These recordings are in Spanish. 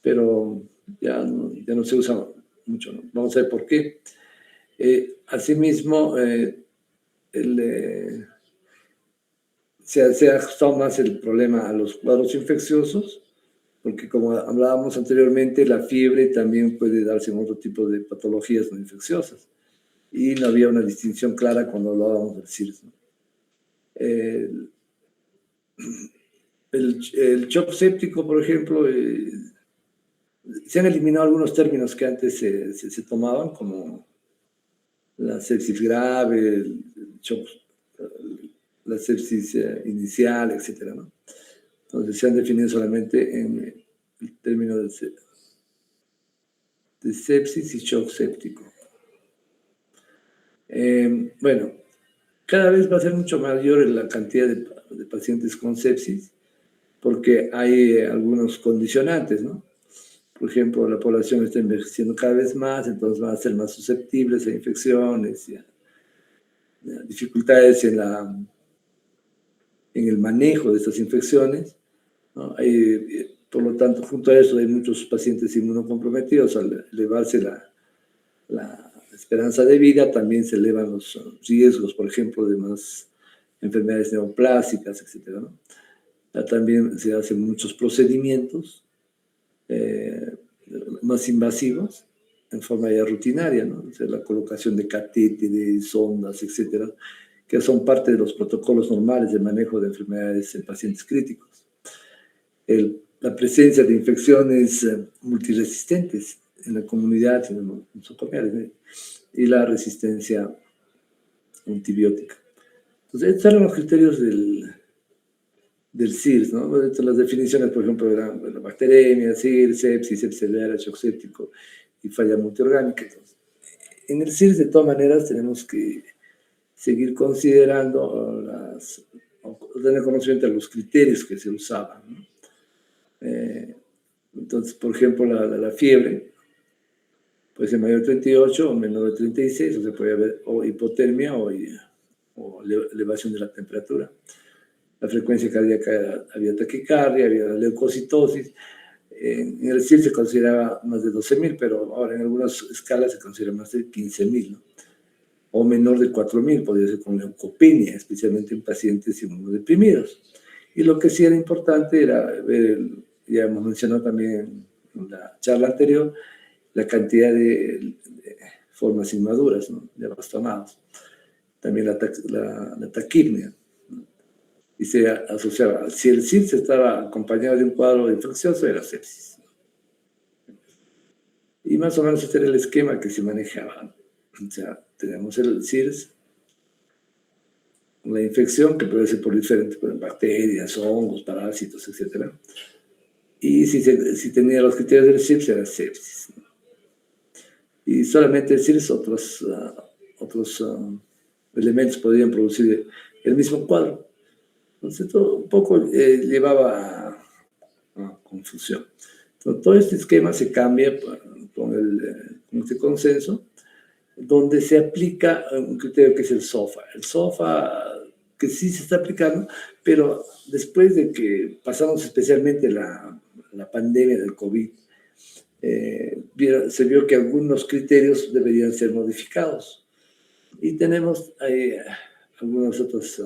pero ya no se usa mucho, ¿no? Vamos a ver por qué. Asimismo, se ha ajustado más el problema a los cuadros infecciosos, porque como hablábamos anteriormente, la fiebre también puede darse en otro tipo de patologías no infecciosas, y no había una distinción clara cuando hablábamos del SIRS, ¿no? El shock séptico, por ejemplo, se han eliminado algunos términos que antes se tomaban, como la sepsis grave, el shock, la sepsis inicial, etcétera, ¿no? Entonces se han definido solamente en el término de sepsis y shock séptico. Bueno, cada vez va a ser mucho mayor la cantidad de pacientes con sepsis, porque hay algunos condicionantes, ¿no? Por ejemplo, la población está envejeciendo cada vez más, entonces van a ser más susceptibles a infecciones y a dificultades en el manejo de estas infecciones, ¿no? Por lo tanto, junto a eso hay muchos pacientes inmunocomprometidos. Al elevarse la esperanza de vida, también se elevan los riesgos, por ejemplo, de más enfermedades neoplásicas, etcétera, ¿no? También se hacen muchos procedimientos más invasivos en forma ya rutinaria, ¿no? O sea, la colocación de catéteres, sondas, etcétera, que son parte de los protocolos normales de manejo de enfermedades en pacientes críticos. La presencia de infecciones multiresistentes en la comunidad, en los nosocomiales, ¿no? Y la resistencia antibiótica. Entonces, estos eran los criterios del SIRS, ¿no? Las definiciones, por ejemplo, eran, bueno, bacteremia, SIRS, sepsis, sepsis severa, shock séptico y falla multiorgánica. Entonces, en el SIRS, de todas maneras, tenemos que seguir considerando o tener conocimiento de los criterios que se usaban, ¿no? Entonces, por ejemplo, la fiebre puede ser mayor de 38 o menor de 36, o se puede haber o hipotermia o elevación de la temperatura. La frecuencia cardíaca, había taquicardia, había leucocitosis. En el SIRS se consideraba más de 12.000, pero ahora en algunas escalas se considera más de 15.000, ¿no? O menor de 4.000, podría ser con leucopenia, especialmente en pacientes inmunodeprimidos. Y lo que sí era importante era ver, ya hemos mencionado también en la charla anterior, la cantidad de formas inmaduras, ¿no? De bastonados. También la taquipnia, ¿no? Y se asociaba, si el SIRS estaba acompañado de un cuadro infeccioso, era sepsis. Y más o menos este era el esquema que se manejaba. O sea, tenemos el SIRS, la infección, que puede ser por diferentes bacterias, hongos, parásitos, etc. Y si tenía los criterios del SIRS, era sepsis, ¿no? Y solamente el SIRS, otros elementos podrían producir el mismo cuadro. Entonces, todo un poco llevaba a confusión. Entonces, todo este esquema se cambia con este consenso, donde se aplica un criterio que es el SOFA. El SOFA, que sí se está aplicando, pero después de que pasamos especialmente la pandemia del COVID, se vio que algunos criterios deberían ser modificados. Y tenemos algunas otras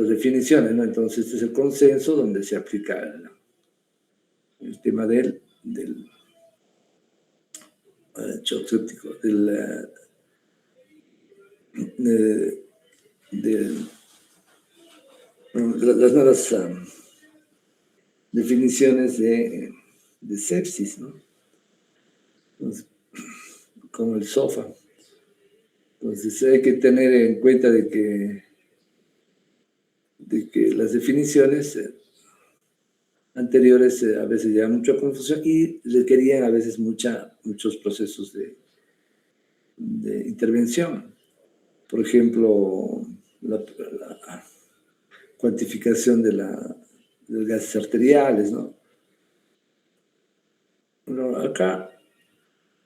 definiciones, ¿no? Entonces, este es el consenso donde se aplica el tema del shock séptico, las nuevas definiciones de sepsis, ¿no? Entonces, como el SOFA. Entonces hay que tener en cuenta de que las definiciones anteriores a veces llevan mucha confusión y requerían a veces muchos procesos de intervención. Por ejemplo, la cuantificación de los gases arteriales, ¿no? Bueno, acá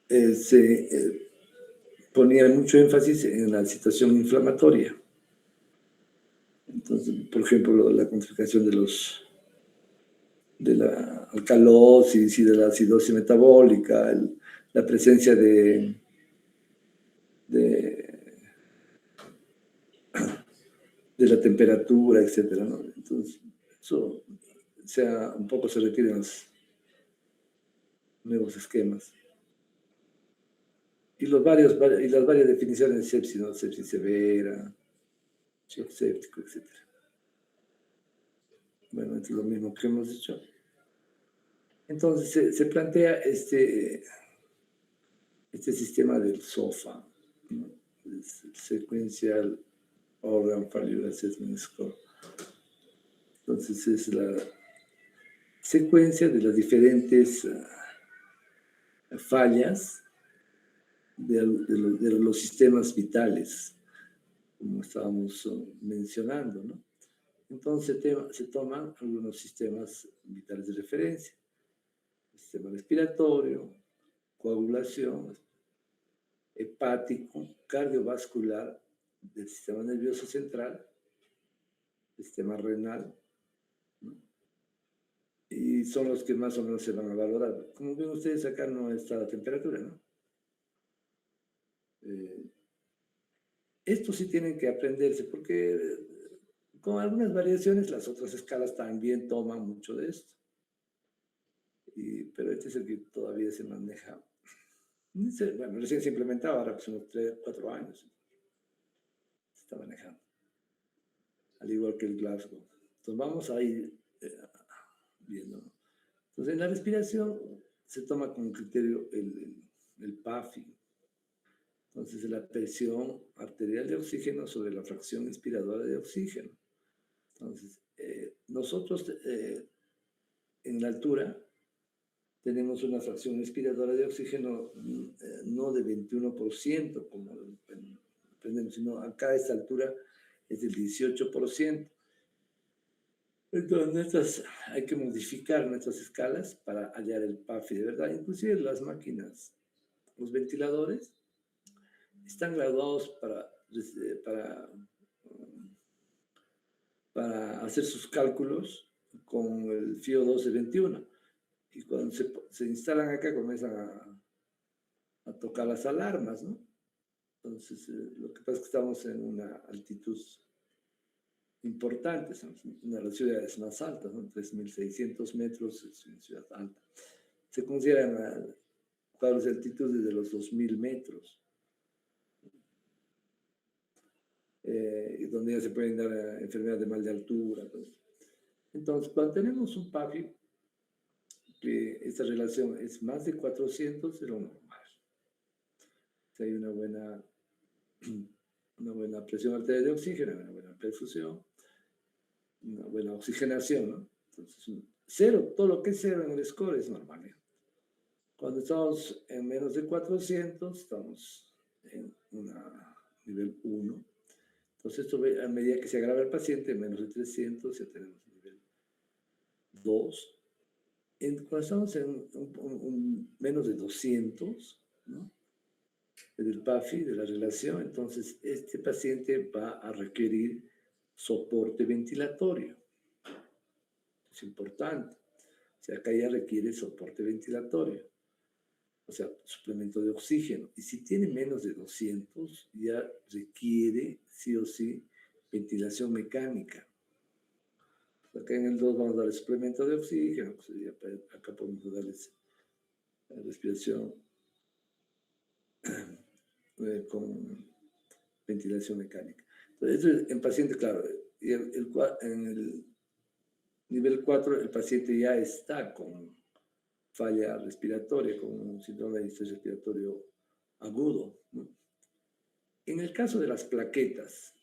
se ponía mucho énfasis en la situación inflamatoria. Entonces, por ejemplo, la cuantificación de los de la alcalosis y de la acidosis metabólica, la presencia de la temperatura, etcétera, ¿no? Entonces, eso un poco se requieren los nuevos esquemas. Y las varias definiciones de sepsis, ¿no? Sepsis severa, shock séptico, etcétera. Bueno, es lo mismo que hemos dicho. Entonces se plantea este sistema del SOFA, ¿no? Sequential Organ Failure Assessment Score. Entonces es la secuencia de las diferentes fallas de los sistemas vitales, como estábamos mencionando, ¿no? Entonces se toman algunos sistemas vitales de referencia: el sistema respiratorio, coagulación, hepático, cardiovascular, del sistema nervioso central, sistema renal, ¿no? Y son los que más o menos se van a valorar. Como ven ustedes, acá no está la temperatura, ¿no? Esto sí tienen que aprenderse, porque con algunas variaciones las otras escalas también toman mucho de esto. Pero este es el que todavía se maneja. Bueno, recién se implementaba, ahora pues unos 3, 4 años se está manejando, al igual que el Glasgow. Entonces vamos a ir viendo. Entonces en la respiración se toma como criterio el PAFI. Entonces la presión arterial de oxígeno sobre la fracción inspiradora de oxígeno. Entonces nosotros en la altura tenemos una fracción inspiradora de oxígeno no de 21%, como aprendemos, sino acá a esta altura es del 18%. Entonces hay que modificar nuestras escalas para hallar el PAFI de verdad. Inclusive las máquinas, los ventiladores, están graduados para hacer sus cálculos con el FIO 1221. Y cuando se instalan acá comienzan a tocar las alarmas, ¿no? Entonces, lo que pasa es que estamos en una altitud importante, una de las ciudades más altas, ¿no? 3.600 metros es una ciudad alta. Se consideran cuadros de altitud desde los 2.000 metros, donde ya se pueden dar enfermedades de mal de altura. Pues. Entonces, cuando tenemos un PAFI, que esta relación es más de 400, es lo normal. Si hay una buena presión arterial de oxígeno, una buena perfusión, una buena oxigenación, ¿no? Entonces, cero, todo lo que es cero en el score es normal, ¿eh? Cuando estamos en menos de 400, estamos en nivel 1. Entonces, esto a medida que se agrava el paciente, en menos de 300, ya tenemos nivel 2. Cuando estamos en menos de 200, ¿no? Del PAFI, de la relación, entonces este paciente va a requerir soporte ventilatorio. Es importante. O sea, acá ya requiere soporte ventilatorio. O sea, suplemento de oxígeno. Y si tiene menos de 200, ya requiere, sí o sí, ventilación mecánica. Acá en el 2 vamos a dar suplemento de oxígeno. Pues ya acá podemos darles respiración con ventilación mecánica. Entonces, eso en paciente, claro, y en el nivel 4 el paciente ya está con falla respiratoria, con un síndrome de distrés respiratorio agudo, ¿no? En el caso de las plaquetas,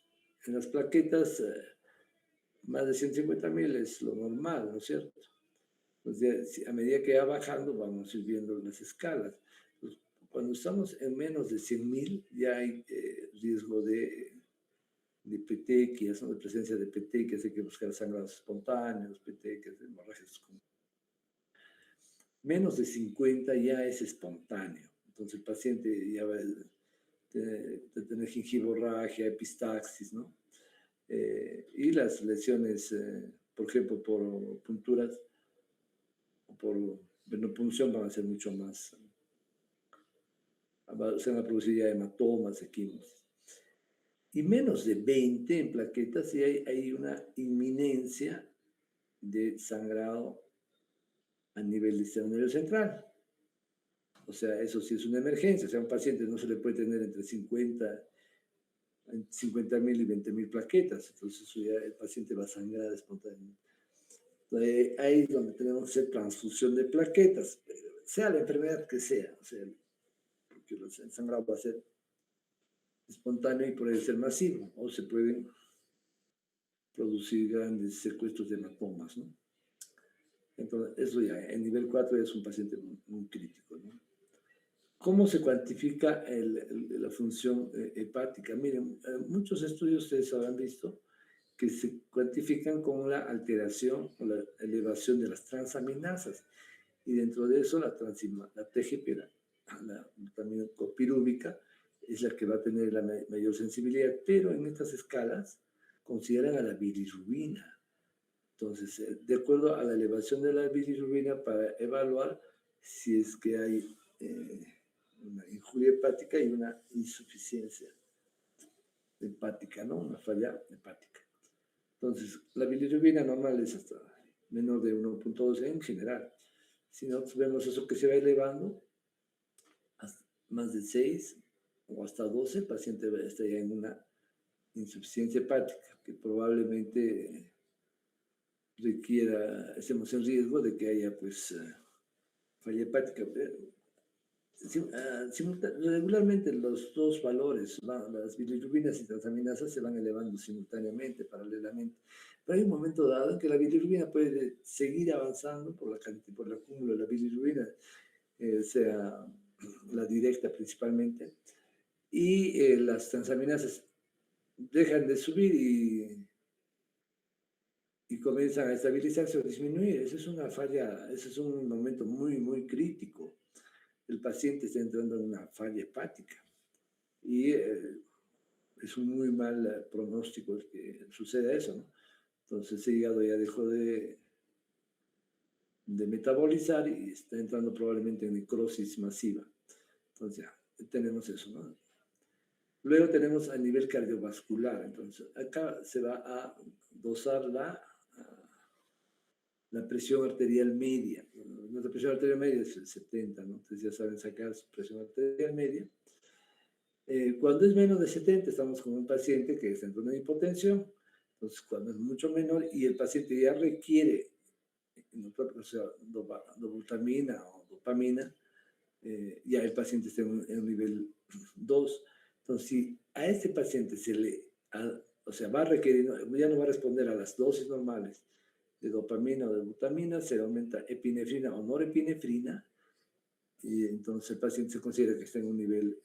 en las plaquetas más de 150.000 es lo normal, ¿no es cierto? Entonces, a medida que va bajando, vamos a ir viendo las escalas. Entonces, cuando estamos en menos de 100.000, ya hay riesgo de petequias, ¿no? De presencia de petequias, hay que buscar sangrados espontáneos, petequias, hemorragias. Menos de 50 ya es espontáneo. Entonces el paciente ya va a tener gingivorragia, epistaxis, ¿no? Y las lesiones, por ejemplo, por punturas, por venopunción van a ser mucho más, se van a producir ya hematomas, equimos. Y menos de 20 en plaquetas y hay una inminencia de sangrado a nivel del sistema nervioso central. O sea, eso sí es una emergencia. O sea, a un paciente no se le puede tener entre 50.000 y 20.000 plaquetas. Entonces, eso ya el paciente va a sangrar espontáneamente. Entonces, ahí es donde tenemos que hacer transfusión de plaquetas, sea la enfermedad que sea. O sea, porque el sangrado va a ser espontáneo y puede ser masivo, o se pueden producir grandes secuestros de hematomas, ¿no? Entonces, eso ya, en nivel 4 ya es un paciente muy crítico, ¿no? ¿Cómo se cuantifica la función hepática? Miren, muchos estudios ustedes habrán visto que se cuantifican con la alteración o la elevación de las transaminasas. Y dentro de eso, la TGP, la también copirúbica, es la que va a tener la mayor sensibilidad, pero en estas escalas consideran a la bilirrubina. Entonces, de acuerdo a la elevación de la bilirrubina para evaluar si es que hay una injuria hepática y una insuficiencia hepática, ¿no? Una falla hepática. Entonces, la bilirrubina normal es hasta menor de 1.2 en general. Si nosotros vemos eso que se va elevando, hasta más de 6 o hasta 12, el paciente está ya en una insuficiencia hepática, que probablemente requiera, estemos en riesgo de que haya pues falla hepática. Regularmente los dos valores, las bilirrubinas y transaminasas, se van elevando simultáneamente, paralelamente. Pero hay un momento dado en que la bilirrubina puede seguir avanzando por el acúmulo de la bilirrubina, sea la directa principalmente, y las transaminasas dejan de subir y comienzan a estabilizarse o disminuir. Esa es una falla, ese es un momento muy, muy crítico. El paciente está entrando en una falla hepática y es un muy mal pronóstico el que suceda eso, ¿no? Entonces el hígado ya dejó de metabolizar y está entrando probablemente en necrosis masiva. Entonces ya tenemos eso, ¿no? Luego tenemos a nivel cardiovascular. Entonces acá se va a dosar la presión arterial media. Nuestra presión arterial media es el 70, ¿no? Entonces ya saben sacar su presión arterial media. Cuando es menos de 70, estamos con un paciente que está entrando en hipotensión. Entonces, cuando es mucho menor y el paciente ya requiere, o sea, dobutamina o dopamina, ya el paciente está en un nivel 2. Entonces, si a este paciente o sea, va a requerir, ya no va a responder a las dosis normales de dopamina o de butamina, se aumenta epinefrina o norepinefrina, y entonces el paciente se considera que está en un nivel,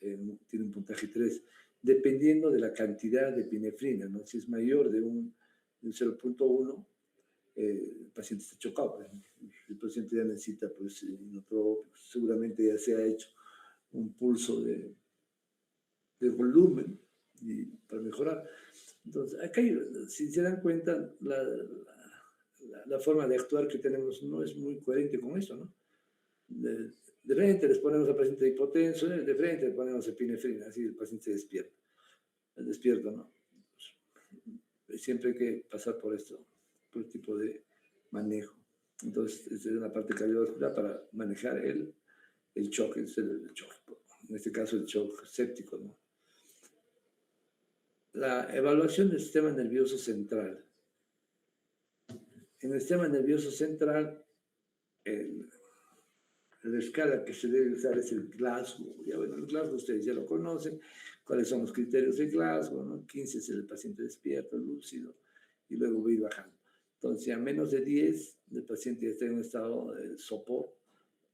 tiene un puntaje 3, dependiendo de la cantidad de epinefrina, ¿no? Si es mayor de un 0.1, el paciente está chocado, pues. El paciente ya necesita, pues, seguramente ya se ha hecho un pulso de volumen para mejorar. Entonces, acá, si se dan cuenta, la forma de actuar que tenemos no es muy coherente con eso, ¿no? De frente les ponemos al paciente hipotenso, de frente le ponemos epinefrina, así el paciente se despierta. El despierto, ¿no? Siempre hay que pasar por esto, por este tipo de manejo. Entonces, esta es una parte cardiovascular para manejar el shock, en este caso el shock séptico, ¿no? La evaluación del sistema nervioso central. En el sistema nervioso central, la escala que se debe usar es el Glasgow. Ya, bueno, el Glasgow ustedes ya lo conocen. ¿Cuáles son los criterios de Glasgow? ¿No? 15 es el paciente despierto, lúcido, y luego va a ir bajando. Entonces, a menos de 10, el paciente está en un estado de sopor,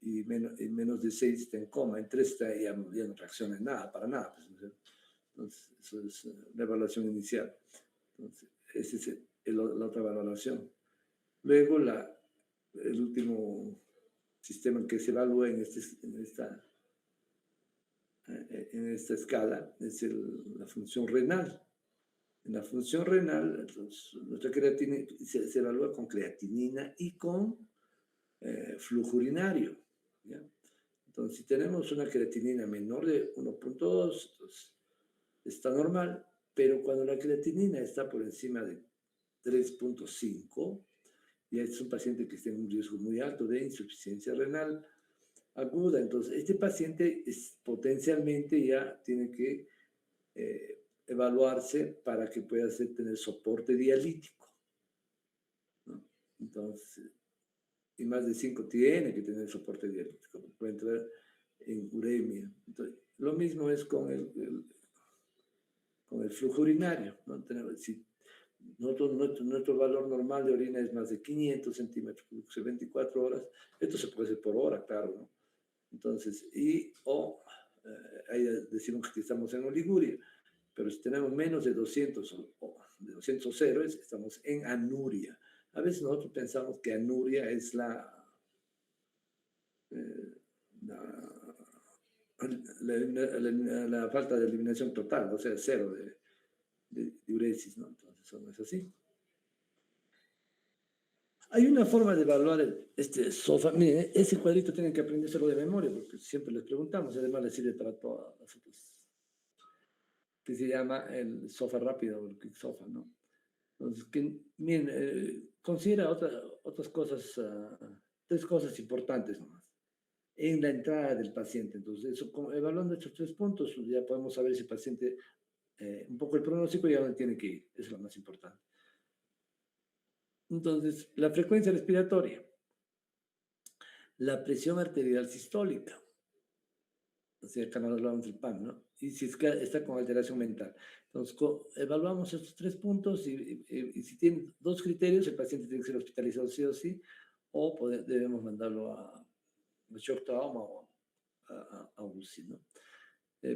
y menos de 6 está en coma. En 3 ya no reacciona en nada, para nada. Pues, entonces, eso es la evaluación inicial. Entonces, esa es la otra valoración. Luego, el último sistema que se evalúa en esta escala es la función renal. En la función renal, entonces, nuestra creatinina se evalúa con creatinina y con flujo urinario, ¿ya? Entonces, si tenemos una creatinina menor de 1.2, entonces está normal, pero cuando la creatinina está por encima de 3.5, ya es un paciente que está en un riesgo muy alto de insuficiencia renal aguda. Entonces, este paciente potencialmente ya tiene que evaluarse para que pueda tener soporte dialítico, ¿no? Entonces, y más de 5 tiene que tener soporte dialítico, puede entrar en uremia. Entonces, lo mismo es con el flujo urinario, ¿no? Si nuestro valor normal de orina es más de 500 centímetros, 24 horas, esto se puede hacer por hora, claro, ¿no? Entonces, ahí decimos que estamos en oliguria, pero si tenemos menos de 200 o de 200 héroes, estamos en anuria. A veces nosotros pensamos que anuria es la falta de eliminación total, o sea, cero de diuresis, ¿no? Entonces, eso no es así. Hay una forma de evaluar este SOFA. Miren, ese cuadrito tienen que aprendérselo de memoria, porque siempre les preguntamos, además les sirve para todas las otras, que se llama el SOFA rápido o el Quick SOFA, ¿no? Entonces, miren, considera otras cosas, 3 cosas importantes nomás en la entrada del paciente. Entonces, evaluando estos 3 puntos, ya podemos saber si el paciente, un poco el pronóstico y a dónde tiene que ir. Eso es lo más importante. Entonces, la frecuencia respiratoria, la presión arterial sistólica, o sea, acá nos hablamos del PAM, ¿no? Y si es que está con alteración mental. Entonces, evaluamos estos 3 puntos y si tienen 2 criterios, el paciente tiene que ser hospitalizado sí o sí, o debemos mandarlo a shock trauma o a UCI, ¿no?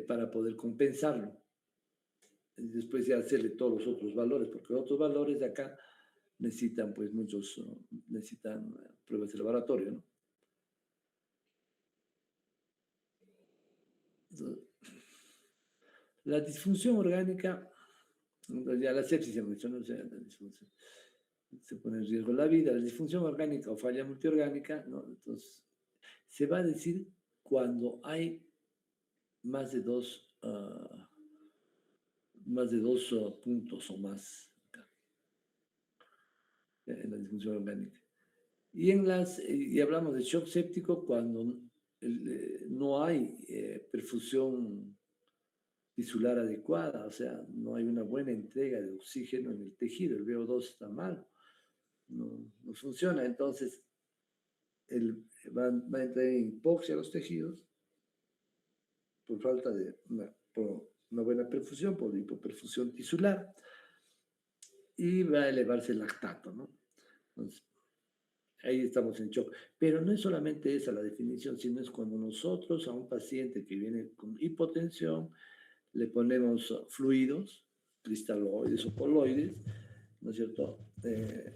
Para poder compensarlo. Y después ya hacerle todos los otros valores, porque los otros valores de acá necesitan, pues, necesitan pruebas de laboratorio, ¿no? Entonces, la disfunción orgánica, ya la sepsis se mencionó, o sea, la disfunción, se pone en riesgo la vida, la disfunción orgánica o falla multiorgánica, ¿no? Entonces, se va a decir cuando hay más de dos puntos o más en la disfunción orgánica. Y hablamos de shock séptico cuando no hay perfusión tisular adecuada, o sea, no hay una buena entrega de oxígeno en el tejido, el VO2 está mal, no funciona, entonces va a entrar en hipoxia a los tejidos por falta de una buena perfusión, por hipoperfusión tisular, y va a elevarse el lactato, ¿no? Entonces, ahí estamos en shock. Pero no es solamente esa la definición, sino es cuando nosotros a un paciente que viene con hipotensión le ponemos fluidos, cristaloides o coloides, ¿no es cierto?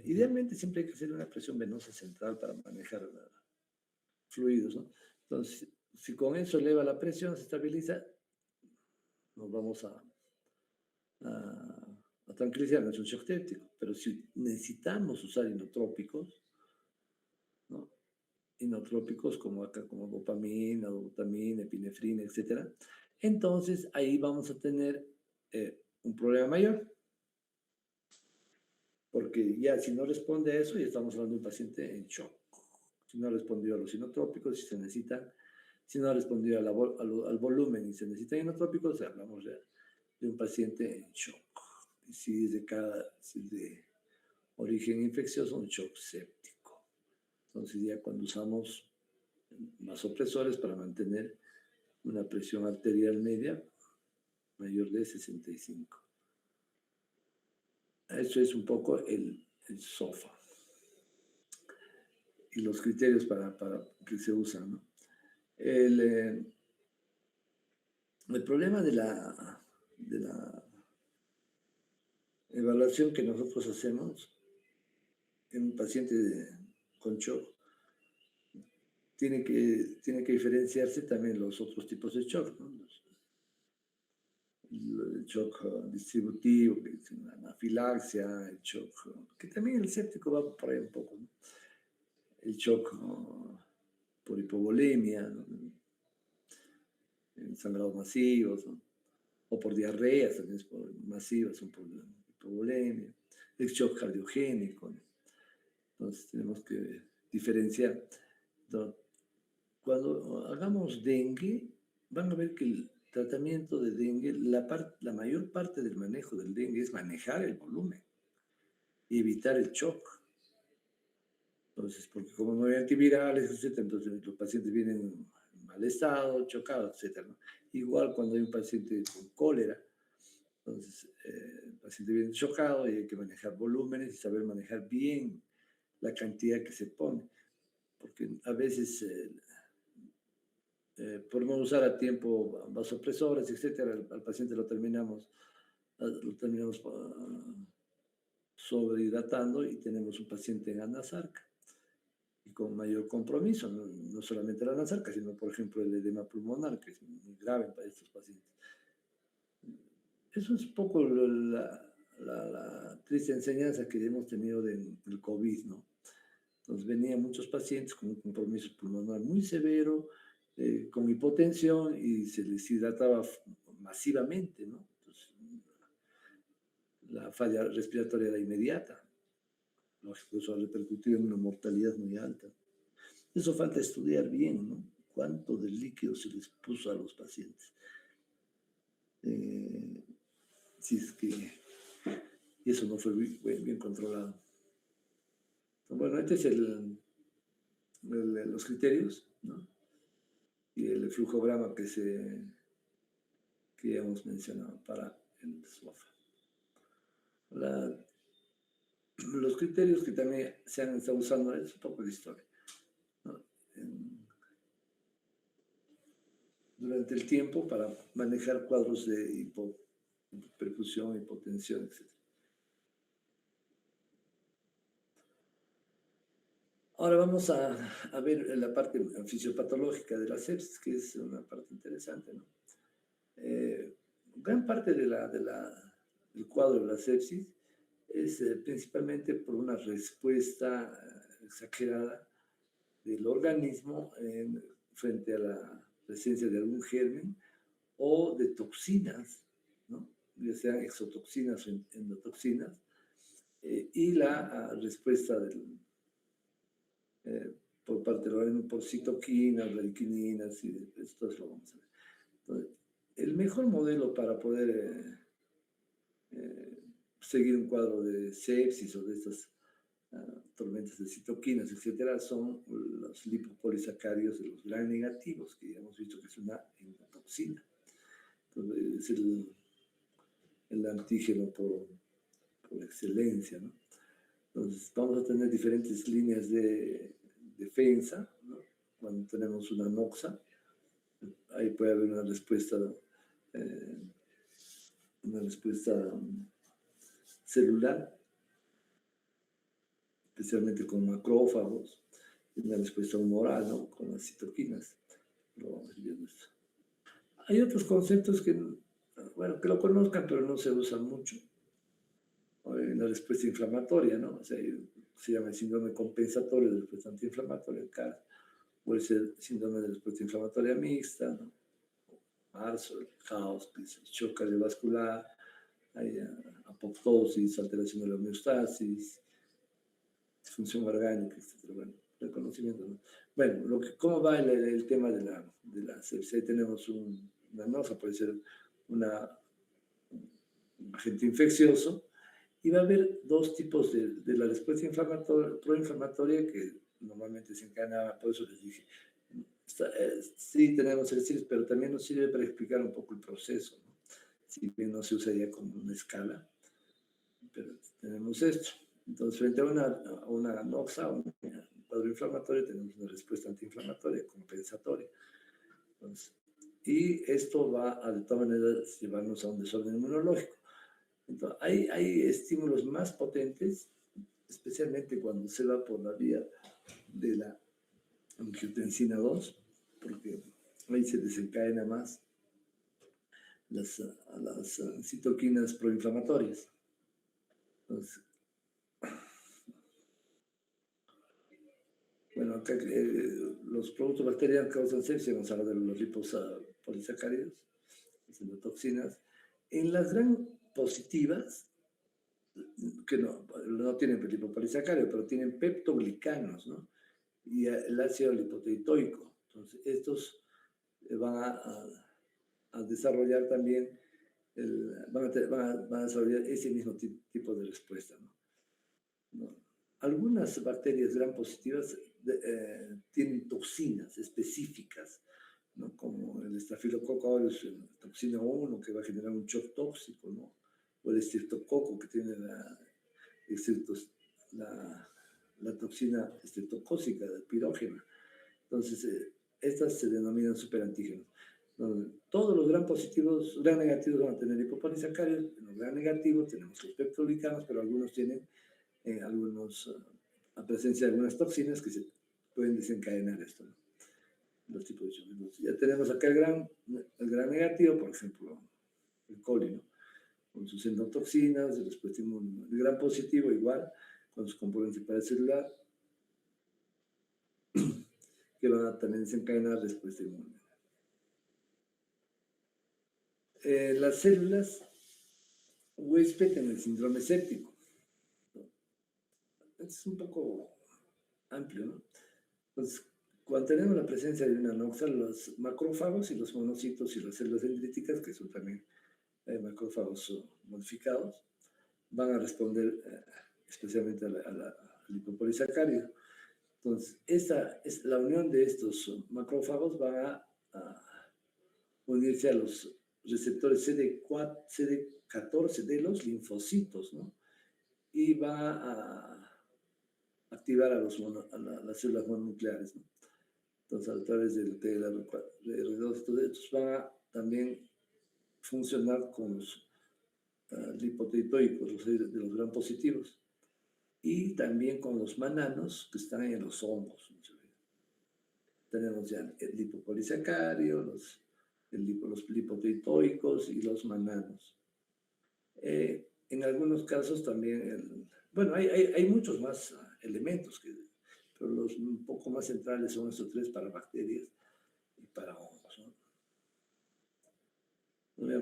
Idealmente siempre hay que hacer una presión venosa central para manejar fluidos, ¿no? Entonces, si con eso eleva la presión, se estabiliza, nos vamos a tranquilizar, no es un shock téptico. Pero si necesitamos usar inotrópicos, ¿no? Inotrópicos como acá, como dopamina, dobutamina, epinefrina, etcétera, entonces ahí vamos a tener un problema mayor, porque ya si no responde a eso, ya estamos hablando de un paciente en shock. Si no respondió a los inotrópicos, si no ha respondido al volumen y se necesitan inotrópicos, hablamos de un paciente en shock. Y si es de origen infeccioso, un shock séptico. Entonces ya cuando usamos vasopresores para mantener una presión arterial media mayor de 65. Eso es un poco el SOFA y los criterios para que se usan, ¿no? El problema de la evaluación que nosotros hacemos en un paciente con shock tiene que diferenciarse también los otros tipos de shock, ¿no? El shock distributivo, que es una anafilaxia, el shock, que también el séptico va por ahí un poco, ¿no? el shock por hipovolemia, ¿no? Sangrados masivos, ¿no? O por diarreas, también es por masivas, son por hipovolemia, el shock cardiogénico, ¿no? Entonces tenemos que diferenciar. Entonces, cuando hagamos dengue, van a ver que el tratamiento de dengue, la mayor parte del manejo del dengue es manejar el volumen y evitar el shock. Entonces, porque como no hay antivirales, etcétera, entonces los pacientes vienen en mal estado, chocados, etcétera, ¿no? Igual cuando hay un paciente con cólera, entonces el paciente viene chocado y hay que manejar volúmenes y saber manejar bien la cantidad que se pone, porque a veces por no usar a tiempo vasopresores, etcétera, al paciente lo terminamos sobrehidratando y tenemos un paciente en anasarca y con mayor compromiso, no solamente la anasarca, sino por ejemplo el edema pulmonar, que es muy grave para estos pacientes. Eso es un poco la triste enseñanza que hemos tenido del COVID, ¿no? Entonces venían muchos pacientes con un compromiso pulmonar muy severo, con hipotensión y se les hidrataba masivamente, ¿no? Entonces, la falla respiratoria era inmediata, lógico, eso ha repercutido en una mortalidad muy alta. Eso falta estudiar bien, ¿no? Cuánto de líquido se les puso a los pacientes. Si es que eso no fue bien controlado. Entonces, bueno, este es los criterios, ¿no? Y el flujograma que ya hemos mencionado para el SWOFA. Los criterios que también se han estado usando es un poco de historia, ¿no? Durante el tiempo para manejar cuadros de hipoperfusión, hipotensión, etc. Ahora vamos a ver la parte fisiopatológica de la sepsis, que es una parte interesante, ¿no? Gran parte del cuadro de la sepsis es principalmente por una respuesta exagerada del organismo frente a la presencia de algún germen o de toxinas, ¿no? Ya sean exotoxinas o endotoxinas, y la respuesta por parte del organismo por citoquinas, radiquininas, y esto es lo vamos a ver. Entonces, el mejor modelo para poder seguir un cuadro de sepsis o de estas tormentas de citoquinas, etcétera, son los lipopolisacáridos de los gran negativos, que ya hemos visto que es una endotoxina. Entonces, es el antígeno por excelencia, ¿no? Entonces, vamos a tener diferentes líneas de defensa, ¿no? Cuando tenemos una noxa, ahí puede haber una respuesta celular, especialmente con macrófagos, y una respuesta humoral, ¿no? Con las citoquinas. Hay otros conceptos que, bueno, que lo conozcan, pero no se usan mucho. La respuesta inflamatoria, ¿no? O sea, se llama el síndrome compensatorio de respuesta antiinflamatoria, CAR, o el síndrome de respuesta inflamatoria mixta, ¿no? Marzo, el caos, shock cardiovascular, hay apoptosis, alteración de la homeostasis, disfunción orgánica, etc. Bueno, reconocimiento, ¿no? Bueno, ¿cómo va el tema de la sepsis? Ahí tenemos una noja, puede ser un agente infeccioso, y va a haber dos tipos de la respuesta proinflamatoria que normalmente se encadena, por eso les dije, sí tenemos el CIRS, pero también nos sirve para explicar un poco el proceso, ¿no? Si bien no se usaría como una escala, pero tenemos esto. Entonces, frente a una noxa, un cuadro inflamatorio, tenemos una respuesta antiinflamatoria compensatoria. Entonces, y esto va a, de todas maneras, llevarnos a un desorden inmunológico. Entonces, hay estímulos más potentes, especialmente cuando se va por la vía de la angiotensina 2, porque ahí se desencadena más las citoquinas proinflamatorias. Entonces, Bueno, acá los productos bacterianos causan sepsis, vamos a hablar de los lipopolisacáridos, las endotoxinas. En las gran positivas, que no tienen lipopolisacáridos, pero tienen peptoglicanos, ¿no? Y el ácido lipoteitoico. Entonces, estos van a desarrollar también, van a desarrollar ese mismo tipo de respuesta, ¿no? ¿No? Algunas bacterias gram positivas tienen toxinas específicas, ¿no? Como el estafilococo aureus, toxina 1, que va a generar un shock tóxico, ¿no? O el estreptococo, que tiene la toxina estreptocócica pirógena. Entonces, estas se denominan superantígenos. Todos los gram positivos, gram negativos van a tener lipopolisacáridos. En los gram negativos tenemos los peptoglicanos, pero algunos tienen a presencia de algunas toxinas que se pueden desencadenar esto, ¿no? Los tipos de choques. Ya tenemos acá el gran negativo, por ejemplo, el coli, ¿no? Con sus endotoxinas, después tenemos el gran positivo igual, con sus componentes paracelular, que van a también desencadenar respuesta inmune. Las células huésped en el síndrome séptico. Es un poco amplio, ¿no? Entonces, cuando tenemos la presencia de una anoxa, los macrófagos y los monocitos y las células dendríticas, que son también macrófagos modificados, van a responder especialmente al lipopolisacárido. Entonces, la unión de estos macrófagos va a unirse a los receptores CD14 de los linfocitos, ¿no? Y va a activar a las células mononucleares, ¿no? Entonces, a través del TLR2, estos van a también funcionar con los lipoteitoicos, de los gram positivos, y también con los mananos que están en los hongos. Tenemos ya el lipopolisacárido, los lipoteitoicos y los mananos. En algunos casos también, bueno, hay muchos más elementos, pero los un poco más centrales son estos tres para bacterias y para hongos, ¿no?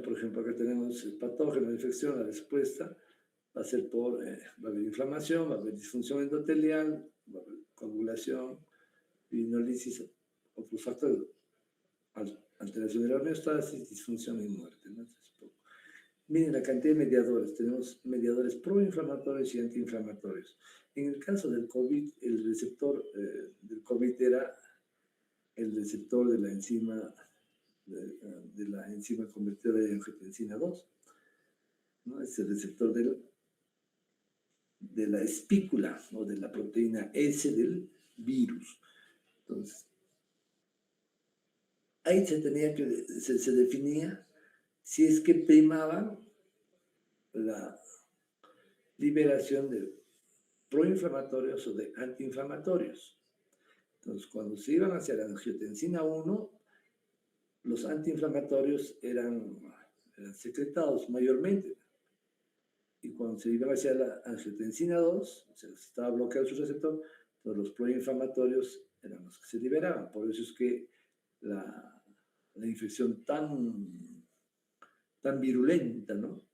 Por ejemplo, acá tenemos el patógeno de infección, la respuesta va a ser va a haber inflamación, va a haber disfunción endotelial, va a haber coagulación, vinolisis, otros factores, alteración de la homeostasis, disfunción y muerte, ¿no? Miren la cantidad de mediadores. Tenemos mediadores proinflamatorios y antiinflamatorios. En el caso del COVID, el receptor del COVID era el receptor de la enzima convertidora de angiotensina 2, ¿no? Es el receptor de la espícula o de la proteína S del virus. Entonces, ahí se definía si es que primaba la liberación de proinflamatorios o de antiinflamatorios. Entonces, cuando se iban hacia la angiotensina 1, los antiinflamatorios eran secretados mayormente. Y cuando se iban hacia la angiotensina 2, o sea, se estaba bloqueado su receptor, entonces los proinflamatorios eran los que se liberaban. Por eso es que la infección tan virulenta, ¿no?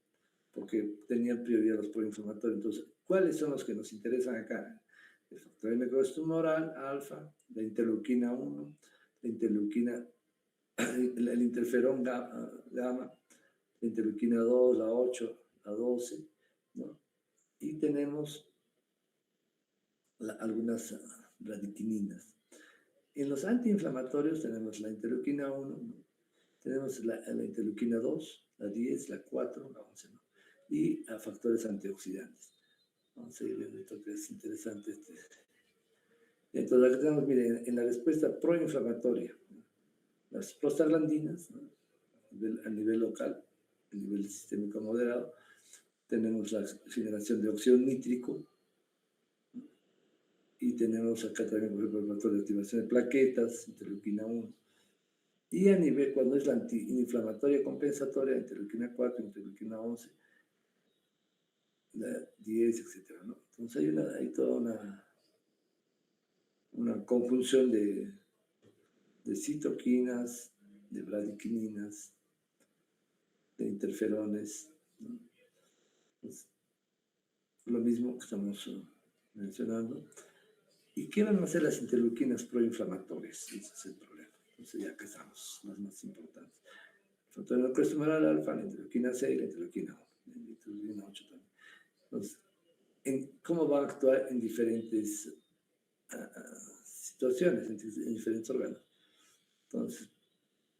Porque tenían prioridad los proinflamatorios. Entonces, ¿cuáles son los que nos interesan acá? El factor de necrosis tumoral, alfa, la interleuquina 1, la interleuquina, el interferón gamma, la interleuquina 2, la 8, la 12, ¿no? Y tenemos algunas bradikininas. En los antiinflamatorios tenemos la interleuquina 1, ¿no? Tenemos la interleuquina 2, la 10, la 4, la 11, ¿no? Y a factores antioxidantes. Vamos a ir viendo esto que es interesante. Entonces, aquí tenemos, miren, en la respuesta proinflamatoria, ¿no? Las prostaglandinas, ¿no? A nivel local, a nivel sistémico moderado, tenemos la generación de óxido nítrico, ¿no? Y tenemos acá también, por ejemplo, el factor de activación de plaquetas, interleuquina 1. Y a nivel, cuando es la antiinflamatoria compensatoria, interleuquina 4, interleuquina 11, la 10, etcétera, ¿no? Entonces hay toda una conjunción de citoquinas, de bradikininas, de interferones, ¿no? Pues, lo mismo que estamos mencionando. ¿Y qué van a hacer las interleuquinas proinflamatorias? Ese es el problema. Entonces, ya que estamos, las más importantes. Factor humoral alfa, la interleuquina 6, la interleuquina 1, la interleuquina 8 también. Entonces, ¿cómo van a actuar en diferentes situaciones, en diferentes órganos? Entonces,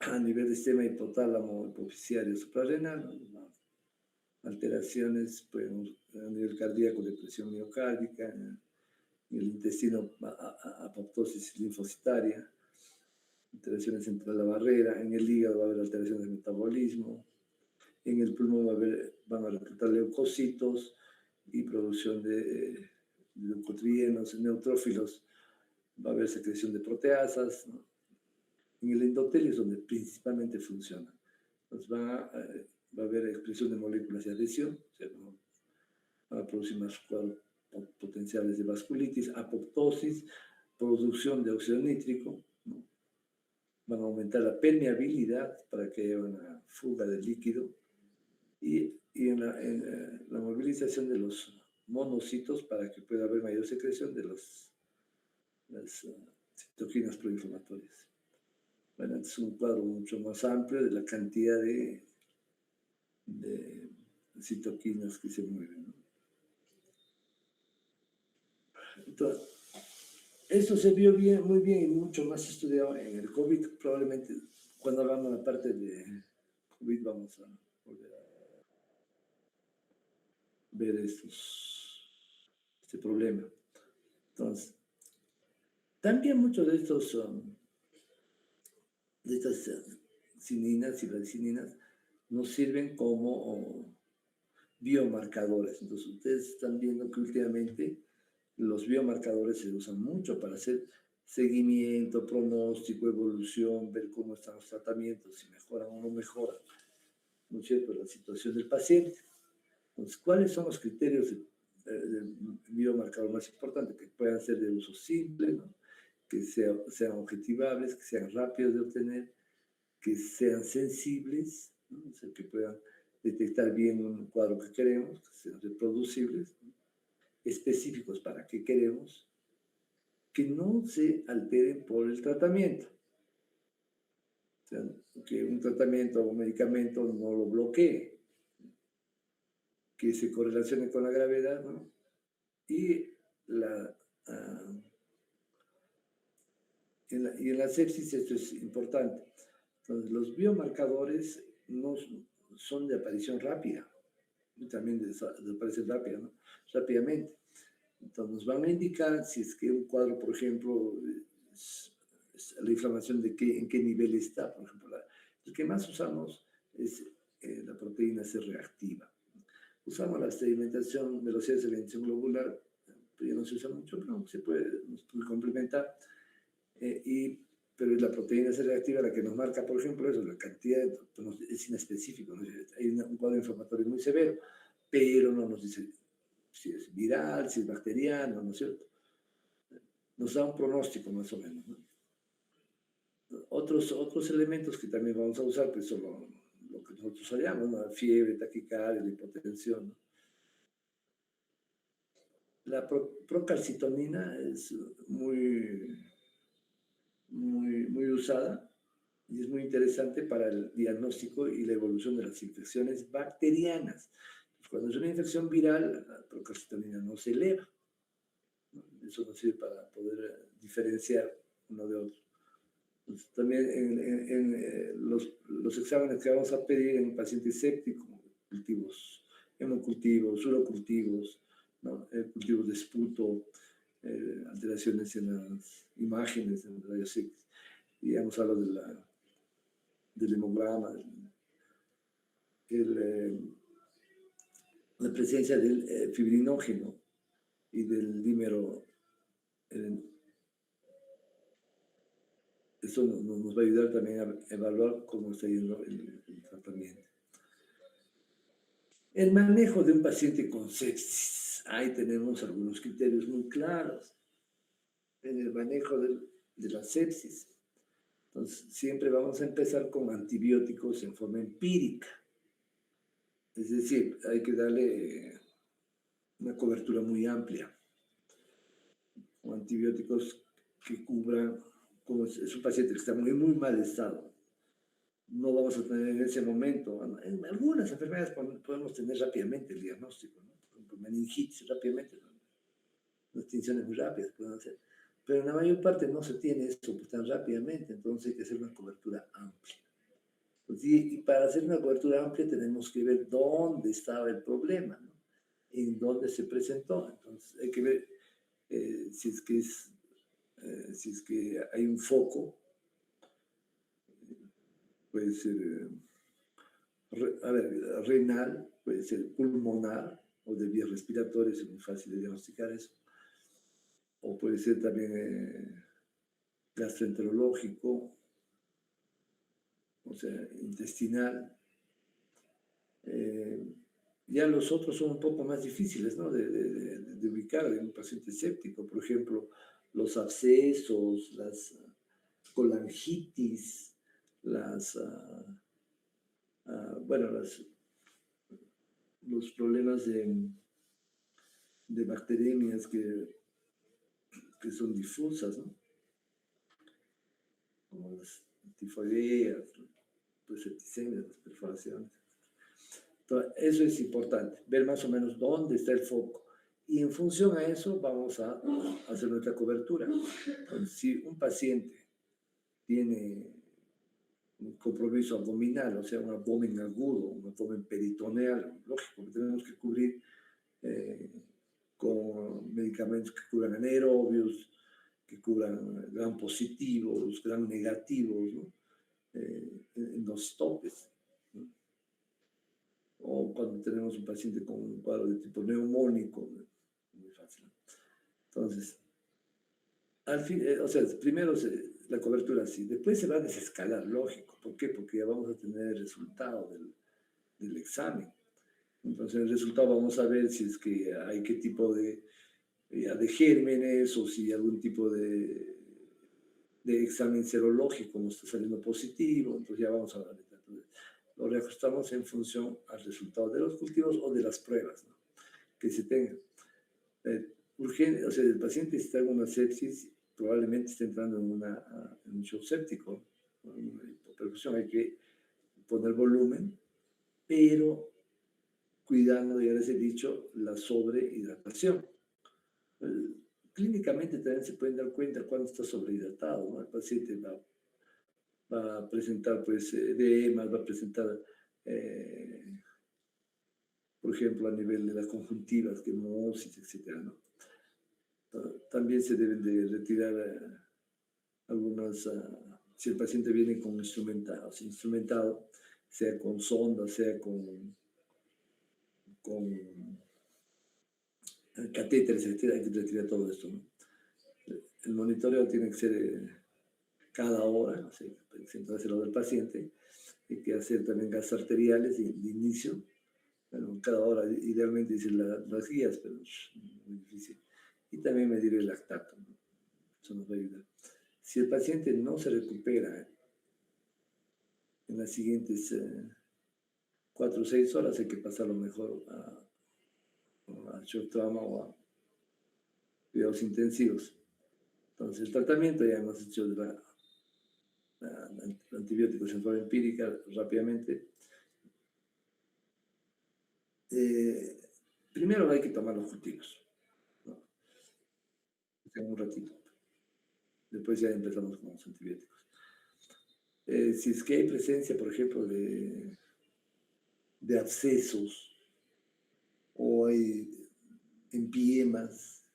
a nivel del sistema hipotálamo, hipofisiario, suprarrenal, ¿no? Alteraciones pues, a nivel cardíaco, depresión miocárdica, en el intestino, apoptosis linfocitaria, alteraciones entre la barrera, en el hígado va a haber alteraciones de metabolismo, en el pulmón van a reclutar leucocitos y producción de leucotrienos, neutrófilos, va a haber secreción de proteasas, ¿no? En el endotelio es donde principalmente funciona. Entonces va a haber expresión de moléculas de adhesión, o sea, van a producir más cuadros potenciales de vasculitis, apoptosis, producción de óxido nítrico, ¿no? Van a aumentar la permeabilidad para que haya una fuga de líquido y en la movilización de los monocitos para que pueda haber mayor secreción de las citoquinas proinflamatorias. Bueno, es un cuadro mucho más amplio de la cantidad de citoquinas que se mueven, ¿no? Entonces, esto se vio muy bien y mucho más estudiado en el COVID. Probablemente cuando hablamos de la parte de COVID vamos a volver a ver este problema. Entonces, también muchos de estas cininas y bradicininas nos sirven como biomarcadores. Entonces, ustedes están viendo que últimamente los biomarcadores se usan mucho para hacer seguimiento, pronóstico, evolución, ver cómo están los tratamientos, si mejoran o no mejoran, ¿no es cierto?, la situación del paciente. Entonces, ¿cuáles son los criterios de biomarcador más importantes? Que puedan ser de uso simple, ¿no? Que sean objetivables, que sean rápidos de obtener, que sean sensibles, ¿no? O sea, que puedan detectar bien un cuadro que queremos, que sean reproducibles, ¿no? Específicos para qué queremos, que no se alteren por el tratamiento. O sea, que un tratamiento o un medicamento no lo bloquee, que se correlacione con la gravedad, ¿no? Y en la sepsis esto es importante. Entonces, los biomarcadores no son de aparición rápida, y también desaparecen rápidamente. Entonces, nos van a indicar si es que un cuadro, por ejemplo, la inflamación en qué nivel está. Por ejemplo, el que más usamos es la proteína C reactiva. Usamos la sedimentación, velocidad de sedimentación globular, pero ya no se usa mucho, pero nos puede complementar. Pero es la proteína C reactiva la que nos marca, por ejemplo, eso, la cantidad, es inespecífico, ¿no? Hay un cuadro inflamatorio muy severo, pero no nos dice si es viral, si es bacteriano, ¿no es cierto? Nos da un pronóstico más o menos, ¿no? Otros elementos que también vamos a usar, pues son lo que nosotros hallamos, ¿no? La fiebre, taquicardia, la hipotensión, ¿no? La procalcitonina es muy usada y es muy interesante para el diagnóstico y la evolución de las infecciones bacterianas. Cuando es una infección viral, la procalcitonina no se eleva, ¿no? Eso nos sirve para poder diferenciar uno de otro. Entonces, también los exámenes que vamos a pedir en pacientes sépticos, cultivos, hemocultivos, urocultivos, ¿no? Cultivos de esputo, alteraciones en las imágenes, en rayos X. Y hemos hablado del hemograma, la presencia del fibrinógeno y del dímero. Eso nos va a ayudar también a evaluar cómo está yendo el tratamiento. El manejo de un paciente con sepsis. Ahí tenemos algunos criterios muy claros. en el manejo de la sepsis. Entonces, siempre vamos a empezar con antibióticos en forma empírica. Es decir, hay que darle una cobertura muy amplia, con antibióticos que cubran, como es un paciente que está muy, muy mal estado. No vamos a tener en ese momento, en algunas enfermedades podemos tener rápidamente el diagnóstico, ¿no? Por ejemplo, meningitis, rápidamente, ¿no? Las tinciones muy rápidas pueden hacer. Pero en la mayor parte no se tiene eso pues, tan rápidamente, entonces hay que hacer una cobertura amplia. Pues, y para hacer una cobertura amplia tenemos que ver dónde estaba el problema, ¿no? En dónde se presentó. Entonces hay que ver si es que hay un foco, puede ser renal, puede ser pulmonar o de vías respiratorias, es muy fácil de diagnosticar eso. O puede ser también gastroenterológico, o sea, intestinal. Ya los otros son un poco más difíciles, ¿no? de ubicar en un paciente séptico. Por ejemplo, los abscesos, las colangitis, bueno, los problemas de bacteriemias que son difusas, ¿no? Como las tifoideas, pues septicemias, las perforaciones. Entonces, eso es importante, ver más o menos dónde está el foco. Y en función a eso vamos a hacer nuestra cobertura. Entonces, si un paciente tiene un compromiso abdominal, o sea, un abdomen agudo, un abdomen peritoneal, lógico que tenemos que cubrir con medicamentos que cubran anaerobios, que cubran gram positivos, gram negativos, ¿no? En los topes, ¿no? O cuando tenemos un paciente con un cuadro de tipo neumónico, muy fácil. Entonces, al fin, o sea, primero la cobertura sí, después se va a desescalar, lógico. ¿Por qué? Porque ya vamos a tener el resultado del examen. Entonces, en el resultado vamos a ver si es que hay qué tipo de gérmenes o si algún tipo de examen serológico nos está saliendo positivo, entonces ya vamos a ver. Entonces, lo reajustamos en función al resultado de los cultivos o de las pruebas, ¿no? Que se tengan. Urgente, o sea, el paciente está en una sepsis, probablemente está entrando en un shock séptico, en una hipoperfusión, hay que poner volumen, pero cuidando, ya les he dicho, la sobrehidratación. Clínicamente también se pueden dar cuenta cuando está sobrehidratado, ¿no? El paciente va a presentar pues edemas, va a presentar, por ejemplo, a nivel de las conjuntivas, quemosis, etc., ¿no? También se deben de retirar algunas, si el paciente viene con instrumentado, sea con sonda, sea con catéteres, etc., hay que retirar todo esto, ¿no? El monitoreo tiene que ser cada hora, o sea, siempre hacerlo del paciente, hay que hacer también gas arteriales de inicio, bueno, cada hora, idealmente dicen las guías, pero es muy difícil. Y también medir el lactato, ¿no? Eso nos va a ayudar. Si el paciente no se recupera en las siguientes 4 o 6 horas, hay que pasarlo mejor a shock trauma o a cuidados intensivos. Entonces, el tratamiento, ya hemos hecho antibióticos en forma empírica rápidamente. Primero hay que tomar los cultivos, ¿no? En un ratito. Después ya empezamos con los antibióticos. Si es que hay presencia, por ejemplo, de abscesos o hay empiemas,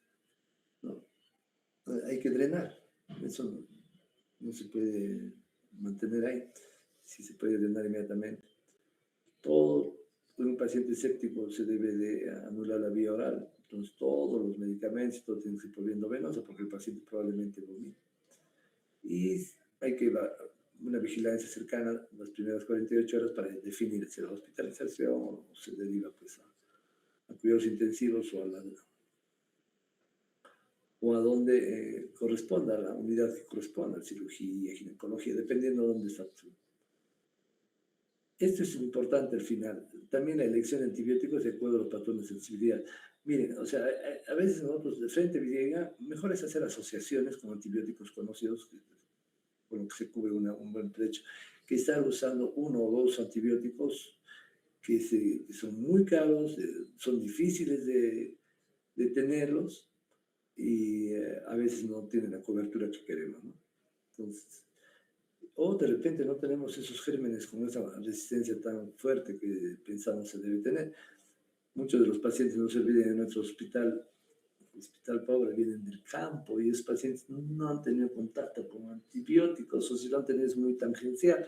¿no? Hay que drenar. Eso no se puede mantener ahí. Sí se puede drenar inmediatamente. Todo en un paciente séptico se debe de anular la vía oral. Entonces todos los medicamentos, todo tiene que ir por vía endovenosa porque el paciente probablemente vomite. Y hay que una vigilancia cercana las primeras 48 horas para definir si la hospitalización o se deriva pues a cuidados intensivos o o a donde corresponda, a la unidad que corresponda, cirugía, ginecología, dependiendo de dónde está tú. Esto es importante al final. También la elección de antibióticos de acuerdo a los patrones de sensibilidad. Miren, o sea, a veces nosotros de frente llega, mejor es hacer asociaciones con antibióticos conocidos, con lo que se cubre un buen precio, que estar usando uno o dos antibióticos que son muy caros, son difíciles de tenerlos y a veces no tienen la cobertura que queremos, ¿no? Entonces, o de repente no tenemos esos gérmenes con esa resistencia tan fuerte que pensamos se debe tener. Muchos de los pacientes, no se olviden, en nuestro hospital pobre, vienen del campo y esos pacientes no han tenido contacto con antibióticos, o si lo han tenido es muy tangencial.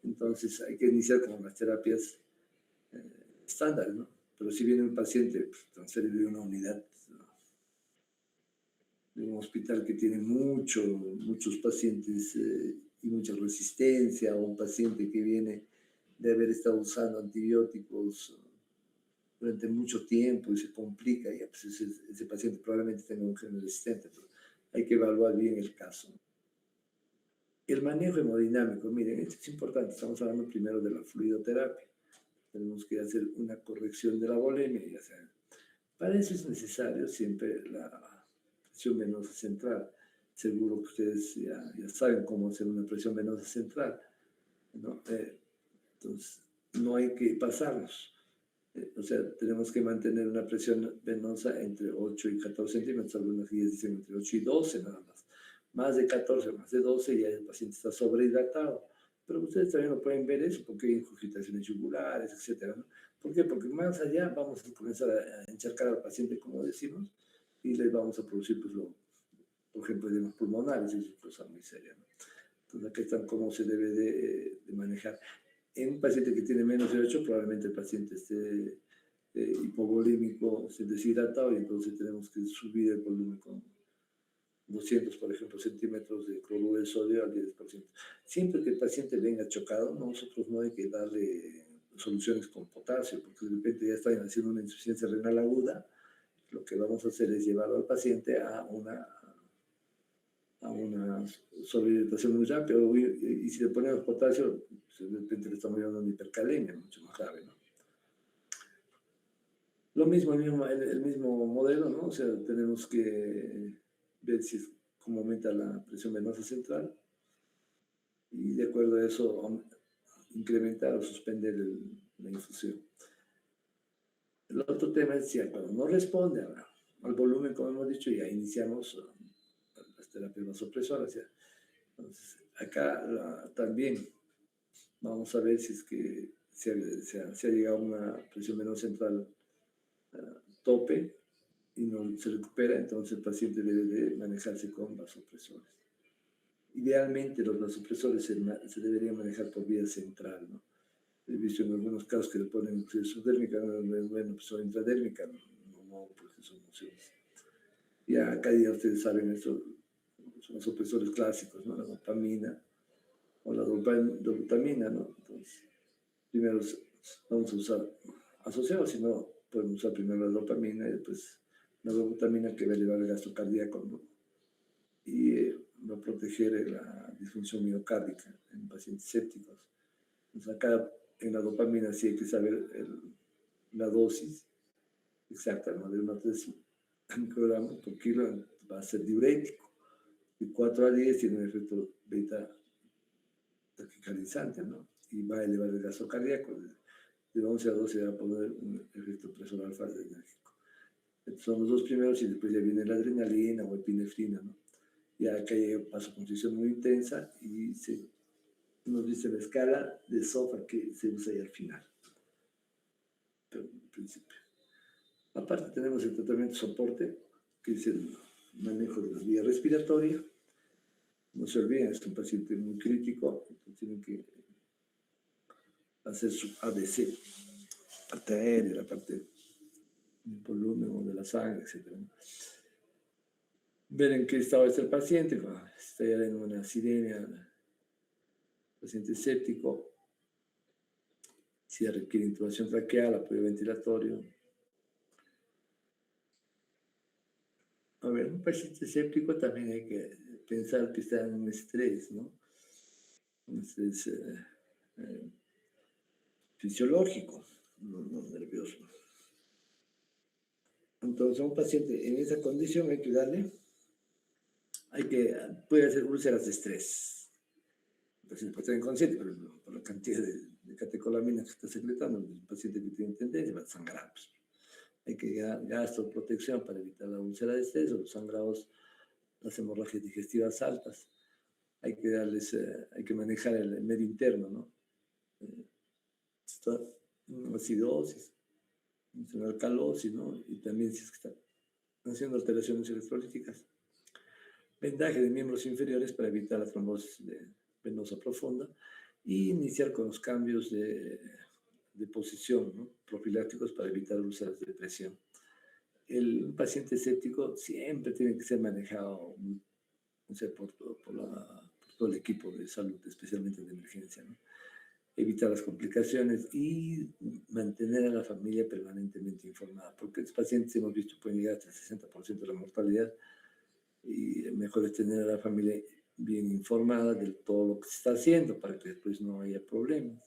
Entonces hay que iniciar con las terapias estándar, ¿no? Pero si viene un paciente pues, transferido de una unidad, ¿no?, de un hospital que tiene muchos pacientes y mucha resistencia, o un paciente que viene de haber estado usando antibióticos durante mucho tiempo y se complica, y pues ese paciente probablemente tenga un gen resistente, pero hay que evaluar bien el caso. El manejo hemodinámico, miren, esto es importante, estamos hablando primero de la fluidoterapia. Tenemos que hacer una corrección de la volemia, ya sea. Para eso es necesario siempre la presión venosa central. Seguro que ustedes ya saben cómo hacer una presión venosa central, ¿no? Entonces, no hay que pasarnos. O sea, tenemos que mantener una presión venosa entre 8 y 14 centímetros, algunas guías dicen entre 8 y 12 nada más. Más de 14, más de 12, ya el paciente está sobrehidratado. Pero ustedes también lo pueden ver eso, porque hay ingurgitaciones yugulares, etcétera, ¿no? ¿Por qué? Porque más allá vamos a comenzar a encharcar al paciente, como decimos, y les vamos a producir, pues, por ejemplo, edemas pulmonares, es una cosa muy seria, ¿no? Entonces, aquí están cómo se debe de manejar. En un paciente que tiene menos de 8, probablemente el paciente esté hipovolímico, esté deshidratado, y entonces tenemos que subir el volumen con 200, por ejemplo, centímetros de cloruro de sodio al 10%. Siempre que el paciente venga chocado, nosotros no hay que darle soluciones con potasio, porque de repente ya está haciendo una insuficiencia renal aguda. Lo que vamos a hacer es llevarlo al paciente a una sobrehidratación muy rápida, y si le ponemos potasio, pues de repente le estamos llevando una hipercalemia mucho más grave, ¿no? Lo mismo, el mismo modelo, ¿no? O sea, tenemos que ver cómo aumenta la presión venosa central, y de acuerdo a eso incrementar o suspender la infusión. El otro tema es si cuando no responde al volumen, como hemos dicho, ya iniciamos las terapias vasopresoras. Ya. Entonces, acá también vamos a ver si es que se ha llegado a una presión venosa central tope y no se recupera, entonces el paciente debe de manejarse con vasopresores. Idealmente los vasopresores se deberían manejar por vía central, ¿no? He visto en algunos casos que le ponen subdérmica, bueno, pues son intradérmica, no, porque son nocivos. Ya acá ya ustedes saben, eso son los opresores clásicos, ¿no? La dopamina o la dobutamina, ¿no? Entonces, primero vamos a usar asociados, si no, podemos usar primero la dopamina y después la dobutamina, que va a elevar el gasto cardíaco, ¿no? Y va a proteger la disfunción miocárdica en pacientes sépticos. Entonces, acá en la dopamina sí hay que saber la dosis exacta, ¿no? De 1 a 3 microgramos por kilo va a ser diurético. De 4 a 10 tiene un efecto beta taquicardizante, ¿no? Y va a elevar el gasto cardíaco. De 11 a 12 va a poner un efecto presor alfa adrenérgico. Estos son los dos primeros, y después ya viene la adrenalina o epinefrina, ¿no? Ya acá llega vasoconstricción muy intensa y nos dice la escala de SOFA que se usa ahí al final, pero en principio. Aparte tenemos el tratamiento soporte, que es el manejo de la vía respiratoria. No se olviden, es un paciente muy crítico, entonces tienen que hacer su ABC, parte aérea, la parte del volumen o de la sangre, etc. Ver en qué estado está el paciente, está ya en una sirenia, paciente séptico, si requiere intubación traqueal, apoyo ventilatorio. A ver, paciente escéptico también hay que pensar que está en un estrés, ¿no? Un estrés fisiológico, no nervioso. Entonces, a un paciente en esa condición hay que darle, puede hacer úlceras de estrés. El paciente puede estar inconsciente, pero por la cantidad de catecolaminas que está secretando, el paciente que tiene tendencia va a sangrar. Pues. Hay que gasto protección para evitar la úlcera de estrés o los sangrados, las hemorragias digestivas altas. Hay que manejar el medio interno, ¿no? Acidosis, una alcalosis, ¿no? Y también si es que está haciendo alteraciones electrolíticas. Vendaje de miembros inferiores para evitar la trombosis venosa profunda y iniciar con los cambios de posición, ¿no? Profilácticos para evitar úlceras de presión. Un paciente escéptico siempre tiene que ser manejado, o sea, por todo el equipo de salud, especialmente de emergencia, ¿no? Evitar las complicaciones y mantener a la familia permanentemente informada, porque los pacientes hemos visto pueden llegar hasta el 60% de la mortalidad y mejor es tener a la familia bien informada de todo lo que se está haciendo para que después no haya problemas.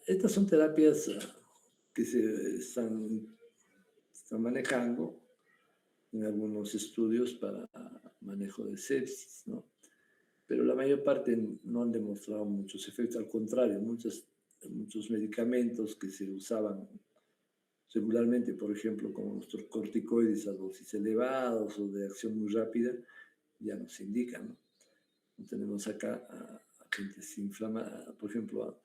Estas son terapias que se están manejando en algunos estudios para manejo de sepsis, ¿no? Pero la mayor parte no han demostrado muchos efectos, al contrario, muchos medicamentos que se usaban regularmente, por ejemplo, como los corticoides a dosis elevadas o de acción muy rápida, ya nos indican, ¿no? Tenemos acá agentes inflamatorios, por ejemplo,